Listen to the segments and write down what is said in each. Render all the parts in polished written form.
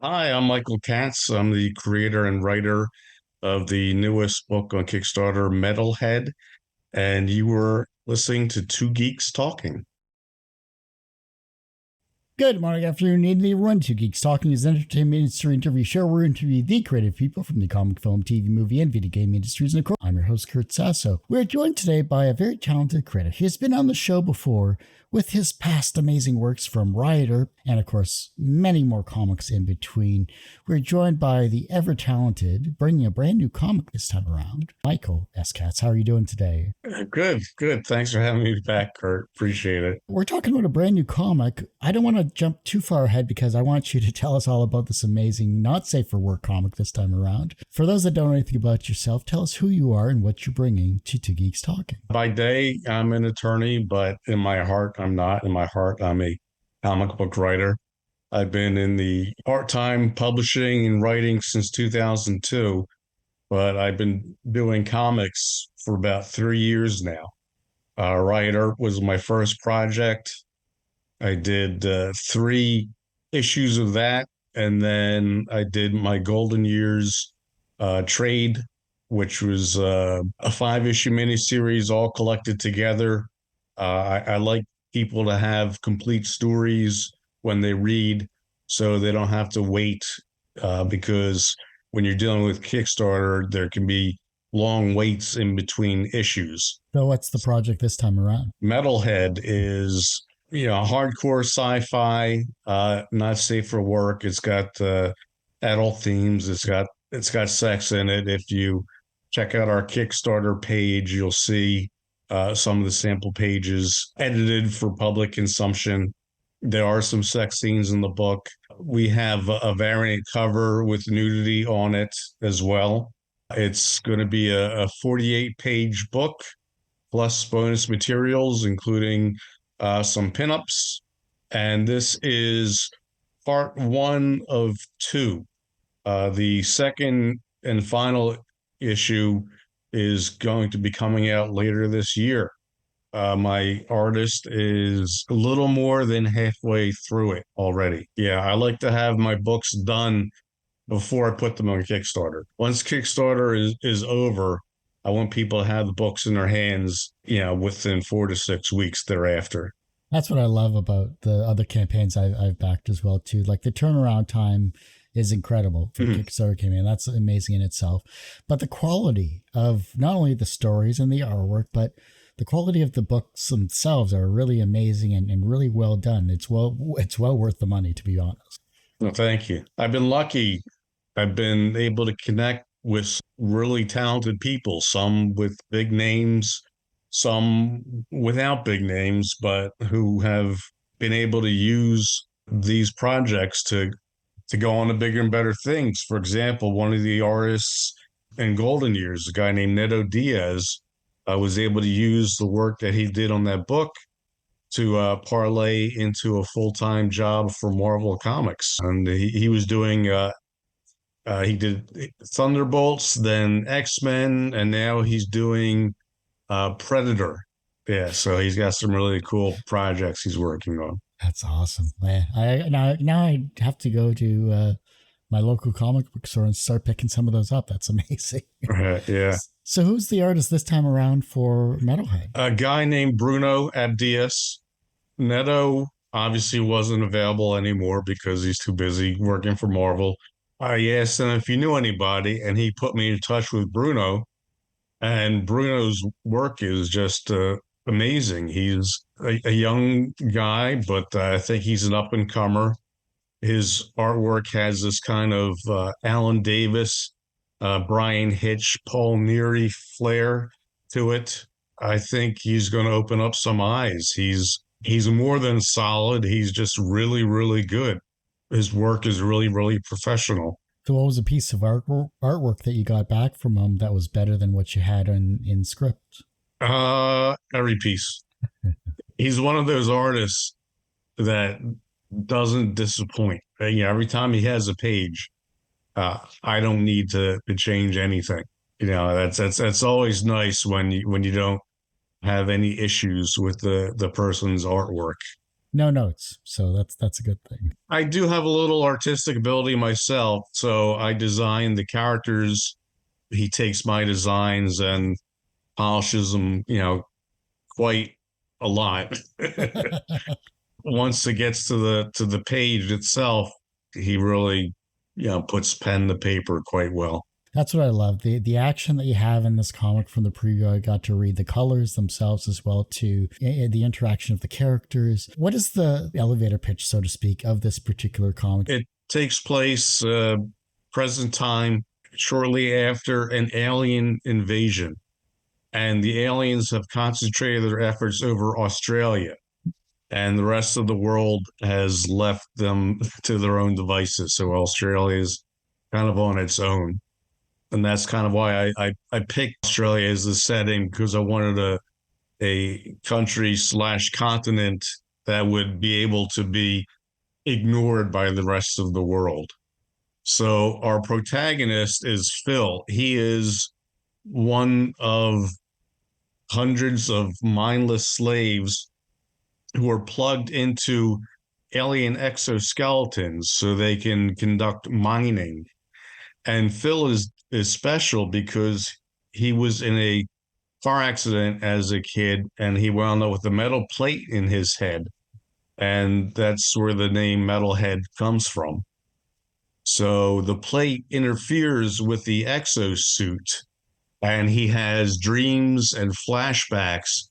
Hi, I'm Michael Katz. I'm the creator and writer of the newest book on Kickstarter, Metalhead, and you were listening to Two Geeks Talking. Good morning, afternoon, evening, everyone. Two Geeks Talking is an entertainment industry interview show where we interview the creative people from the comic, film, TV, movie, and video game industries. And of course, I'm your host, Kurt Sasso. We're joined today by a very talented critic. He has been on the show before with his past amazing works from Rioter and, of course, many more comics in between. We're joined by the ever-talented, bringing a brand new comic this time around, Michael S. Katz. How are you doing today? Good, good. Thanks for having me back, Kurt. Appreciate it. We're talking about a brand new comic. I don't want to jump too far ahead because I want you to tell us all about this amazing, not safe for work comic this time around. For those that don't know anything about yourself, tell us who you are and what you're bringing to Two Geeks Talking. By day, I'm an attorney, but in my heart, I'm not. In my heart, I'm a comic book writer. I've been in the part-time publishing and writing since 2002, but I've been doing comics for about 3 years now. Writer was my first project. I did 3 issues of that, and then I did my Golden Years trade, which was a 5 issue miniseries all collected together. I like people to have complete stories when they read, so they don't have to wait because when you're dealing with Kickstarter, there can be long waits in between issues. So what's the project this time around? Metalhead is, hardcore sci-fi, not safe for work. It's got adult themes. It's got sex in it. If you check out our Kickstarter page, you'll see some of the sample pages edited for public consumption. There are some sex scenes in the book. We have a variant cover with nudity on it as well. It's going to be a 48-page book plus bonus materials, including some pinups. And this is part one of two. The second and final issue is going to be coming out later this year. My artist is a little more than halfway through it already. Yeah, I like to have my books done before I put them on Kickstarter. Once Kickstarter is over, I want people to have the books in their hands, within 4 to 6 weeks thereafter. That's what I love about the other campaigns I've backed as well, too. Like the turnaround time is incredible for Kickstarter campaign. That's amazing in itself. But the quality of not only the stories and the artwork, but the quality of the books themselves are really amazing and really well done. It's well worth the money, to be honest. Well, thank you. I've been lucky. I've been able to connect with really talented people, some with big names, some without big names, but who have been able to use these projects to go on to bigger and better things. For example, one of the artists in Golden Years, a guy named Neto Diaz, was able to use the work that he did on that book to parlay into a full-time job for Marvel Comics. And he was doing, he did Thunderbolts, then X-Men, and now he's doing Predator. Yeah, so he's got some really cool projects he's working on. That's awesome, man. Now I have to go to my local comic book store and start picking some of those up. That's amazing. Right, yeah. So who's the artist this time around for Metalhead? A guy named Bruno Abdias. Neto obviously wasn't available anymore because he's too busy working for Marvel. I asked him if he knew anybody, and he put me in touch with Bruno. And Bruno's work is just amazing. He's a young guy, but I think he's an up-and-comer. His artwork has this kind of Alan Davis, Brian Hitch, Paul Neary flair to it. I think he's going to open up some eyes. He's more than solid. He's just really, really good. His work is really, really professional. So what was a piece of artwork that you got back from him that was better than what you had in script? Every piece. He's one of those artists that doesn't disappoint. Every time he has a page, I don't need to change anything. That's always nice when you don't have any issues with the person's artwork. no notes. So that's a good thing. I do have a little artistic ability myself, so I design the characters. He takes my designs and polishes them, quite a lot. Once it gets to the page itself, he really, puts pen to paper quite well. That's what I love. The action that you have in this comic from the preview. I got to read the colors themselves as well too, the interaction of the characters. What is the elevator pitch, so to speak, of this particular comic? It takes place present time, shortly after an alien invasion, and the aliens have concentrated their efforts over Australia, and the rest of the world has left them to their own devices. So Australia is kind of on its own. And that's kind of why I picked Australia as the setting, because I wanted a country slash continent that would be able to be ignored by the rest of the world. So our protagonist is Phil. He is one of hundreds of mindless slaves who are plugged into alien exoskeletons so they can conduct mining. And Phil is special because he was in a car accident as a kid and he wound up with a metal plate in his head. And that's where the name Metalhead comes from. So the plate interferes with the exosuit, and he has dreams and flashbacks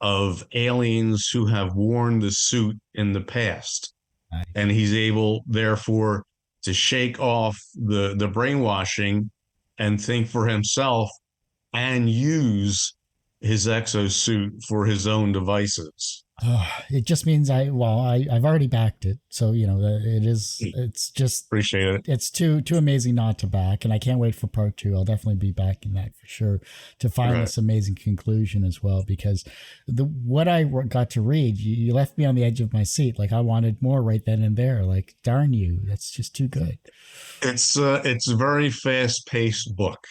of aliens who have worn the suit in the past. Nice. And he's able, therefore, to shake off the brainwashing and think for himself and use his exosuit for his own devices. It just means I've already backed it. So, it's just, appreciate it. It's too amazing not to back. And I can't wait for part 2. I'll definitely be backing that for sure to find this amazing conclusion as well, because what I got to read, you left me on the edge of my seat. Like I wanted more right then and there. Like, darn you. That's just too good. It's a very fast paced book.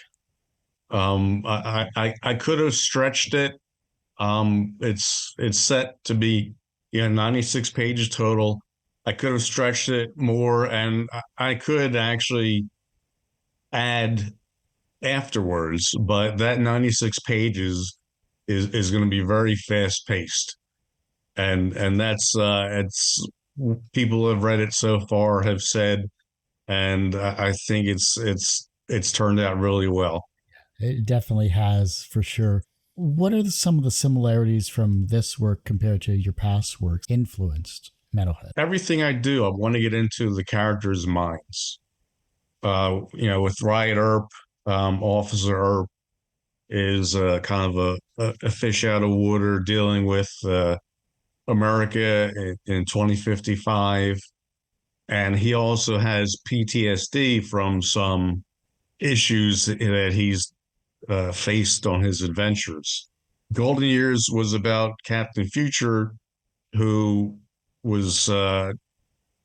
I could have stretched it. It's set to be 96 pages total. I could have stretched it more, and I could actually add afterwards, but that 96 pages is going to be very fast paced, and that's it's people have read it so far have said, and I think it's turned out really well. It definitely has, for sure. What are some of the similarities from this work compared to your past works influenced Metalhead? Everything I do, I want to get into the characters' minds. With Riot Earp, Officer Earp is kind of a fish out of water dealing with America in 2055. And he also has PTSD from some issues that he's faced on his adventures. Golden Years was about Captain Future, who was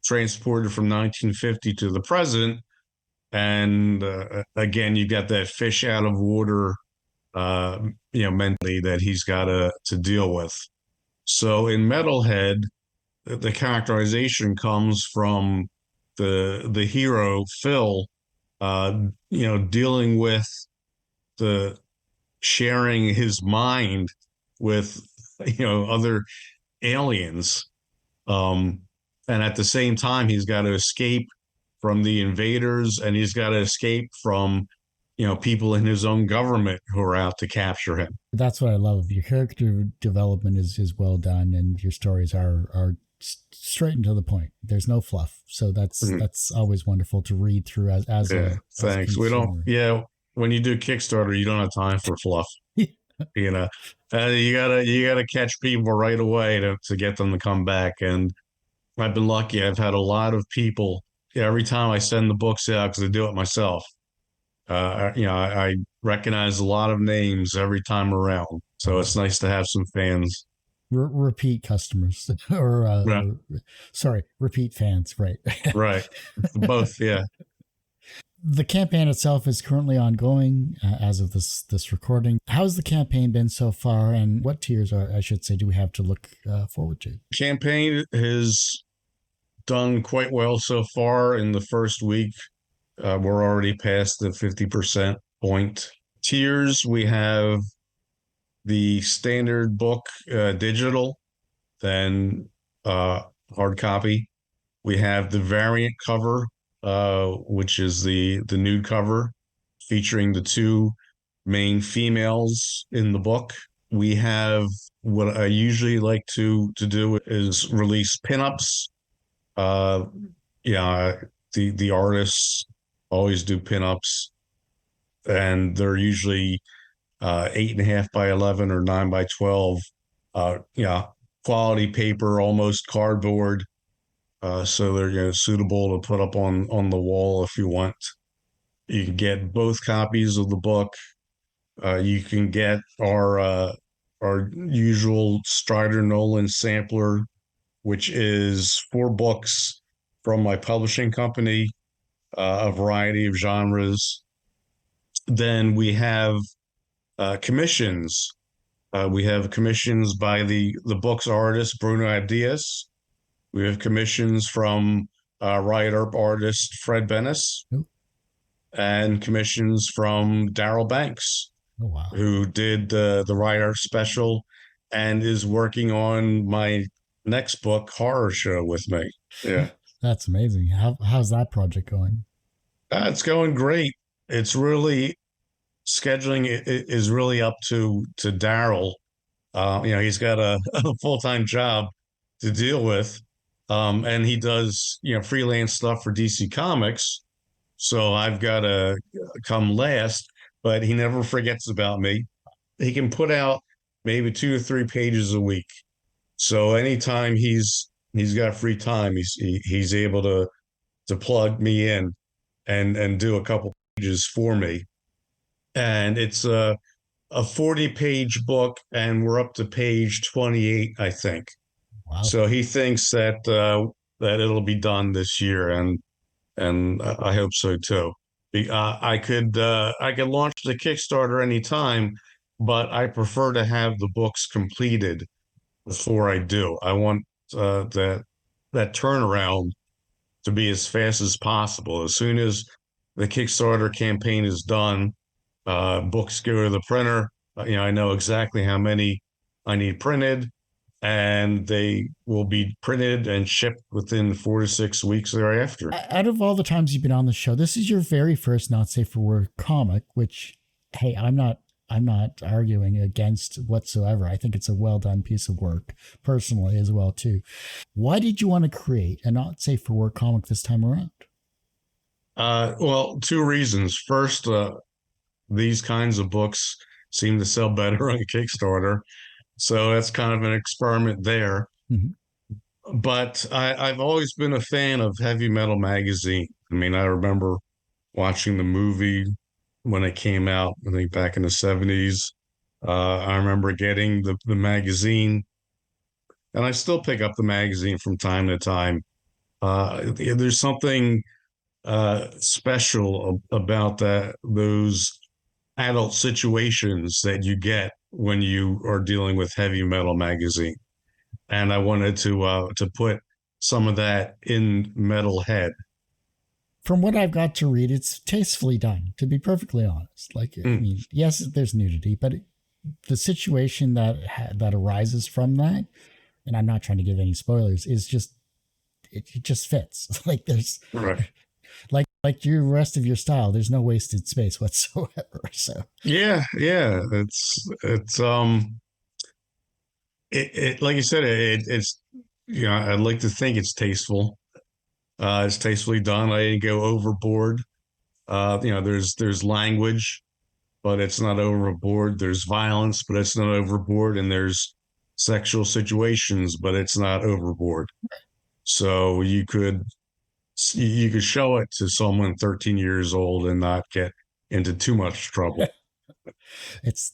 transported from 1950 to the present. And again, you got that fish out of water, mentally that he's got to deal with. So in Metalhead, the characterization comes from the hero Phil, dealing with the sharing his mind with other aliens, and at the same time he's got to escape from the invaders, and he's got to escape from people in his own government who are out to capture him. That's what I love. Your character development is well done, and your stories are straight and to the point. There's no fluff, so that's always wonderful to read through as thanks. We don't. Yeah, when you do Kickstarter, you don't have time for fluff. You gotta catch people right away to get them to come back. And I've been lucky. I've had a lot of people. Every time I send the books out, because I do it myself, I recognize a lot of names every time around. So it's nice to have some fans. Repeat customers sorry, repeat fans. Right. Right. Both. Yeah. The campaign itself is currently ongoing as of this recording. How's the campaign been so far, and what tiers are, I should say, do we have to look forward to? Campaign has done quite well so far. In the first week, we're already past the 50% point. Tiers, we have the standard book, digital, then hard copy. We have the variant cover, which is the nude cover featuring the two main females in the book. We have what I usually like to do is release pinups. Uh, yeah, the artists always do pinups, and they're usually 8.5 by 11 or 9 by 12. Yeah, quality paper, almost cardboard. So they're, suitable to put up on the wall if you want. You can get both copies of the book. You can get our usual Strider Nolan sampler, which is 4 books from my publishing company, a variety of genres. Then we have commissions. We have commissions by the book's artist Bruno Abdias. We have commissions from writer artist Fred Bennis, and commissions from Daryl Banks, Oh, wow. who did the writer special and is working on my next book, Horror Show, with me. Yeah. That's amazing. How's that project going? It's going great. It's really scheduling is really up to Daryl. He's got a full-time job to deal with, and he does freelance stuff for DC Comics. So I've got to come last, but he never forgets about me. He can put out maybe 2 or 3 pages a week. So anytime he's got free time, he's able to plug me in and do a couple pages for me. And it's a 40-page book, and we're up to page 28, I think. Wow. So he thinks that it'll be done this year, and I hope so too. I could launch the Kickstarter anytime, but I prefer to have the books completed before I do. I want that turnaround to be as fast as possible. As soon as the Kickstarter campaign is done, books go to the printer. I know exactly how many I need printed, and they will be printed and shipped within 4 to 6 weeks thereafter. Out of all the times you've been on the show, this is your very first not safe for work comic, which, hey, I'm not arguing against whatsoever. I think it's a well done piece of work personally as well too. Why did you want to create a not safe for work comic this time around? Well, 2 reasons. First, these kinds of books seem to sell better on Kickstarter, so that's kind of an experiment there. Mm-hmm. But I've always been a fan of Heavy Metal Magazine. I mean, I remember watching the movie when it came out, I think back in the 70s. I remember getting the magazine, and I still pick up the magazine from time to time. There's something special about those adult situations that you get when you are dealing with Heavy Metal Magazine, and I wanted to put some of that in Metalhead. From what I've got to read, it's tastefully done, to be perfectly honest. Like, I mean, yes, there's nudity, but the situation that arises from that, and I'm not trying to give any spoilers, is just it just fits. Like there's right. Like your rest of your style, there's no wasted space whatsoever. So yeah, it's like you said, it's I'd like to think it's tasteful. It's tastefully done. I didn't go overboard. There's language, but it's not overboard. There's violence, but it's not overboard, and there's sexual situations, but it's not overboard. So you could show it to someone 13 years old and not get into too much trouble. It's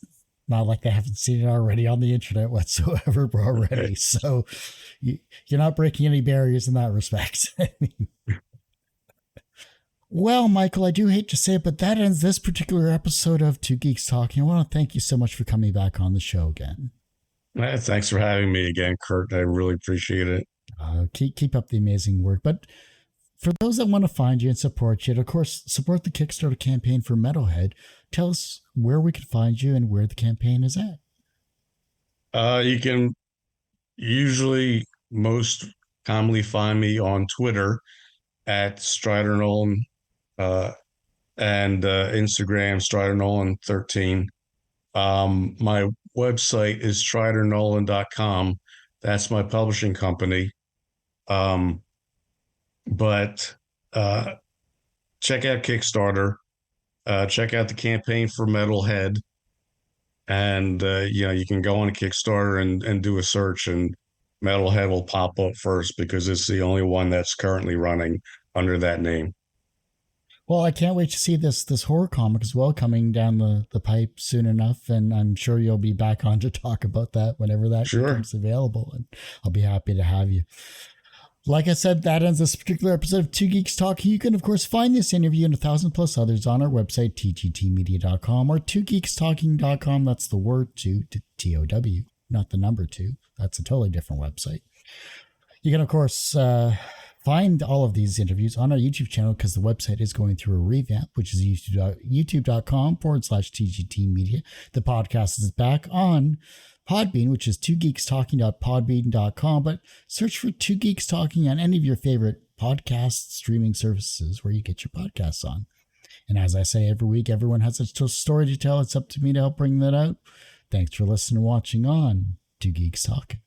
not like they haven't seen it already on the internet whatsoever already. So you're not breaking any barriers in that respect. I mean, Well, Michael, I do hate to say it, but that ends this particular episode of Two Geeks Talking. I want to thank you so much for coming back on the show again. Thanks for having me again, Kurt. I really appreciate it. Keep up the amazing work. But for those that want to find you and support you, and of course, support the Kickstarter campaign for Metalhead, tell us where we can find you and where the campaign is at. You can usually most commonly find me on Twitter at Strider Nolan and Instagram Strider Nolan 13. My website is stridernolan.com. That's my publishing company. But check out Kickstarter. Check out the campaign for Metalhead. And you can go on a Kickstarter and do a search, and Metalhead will pop up first because it's the only one that's currently running under that name. Well, I can't wait to see this horror comic as well coming down the pipe soon enough, and I'm sure you'll be back on to talk about that whenever that becomes available, and I'll be happy to have you. Like I said, that ends this particular episode of Two Geeks Talking. You can, of course, find this interview and 1,000+ others on our website, tgtmedia.com or twogeekstalking.com. That's the word two, T-O-W, not the number two. That's a totally different website. You can, of course, find all of these interviews on our YouTube channel because the website is going through a revamp, which is youtube.com/TGTmedia. The podcast is back on Podbean, which is twogeekstalking.podbean.com, but search for Two Geeks Talking on any of your favorite podcast streaming services where you get your podcasts on. And as I say every week, everyone has a story to tell. It's up to me to help bring that out. Thanks for listening and watching on Two Geeks Talking.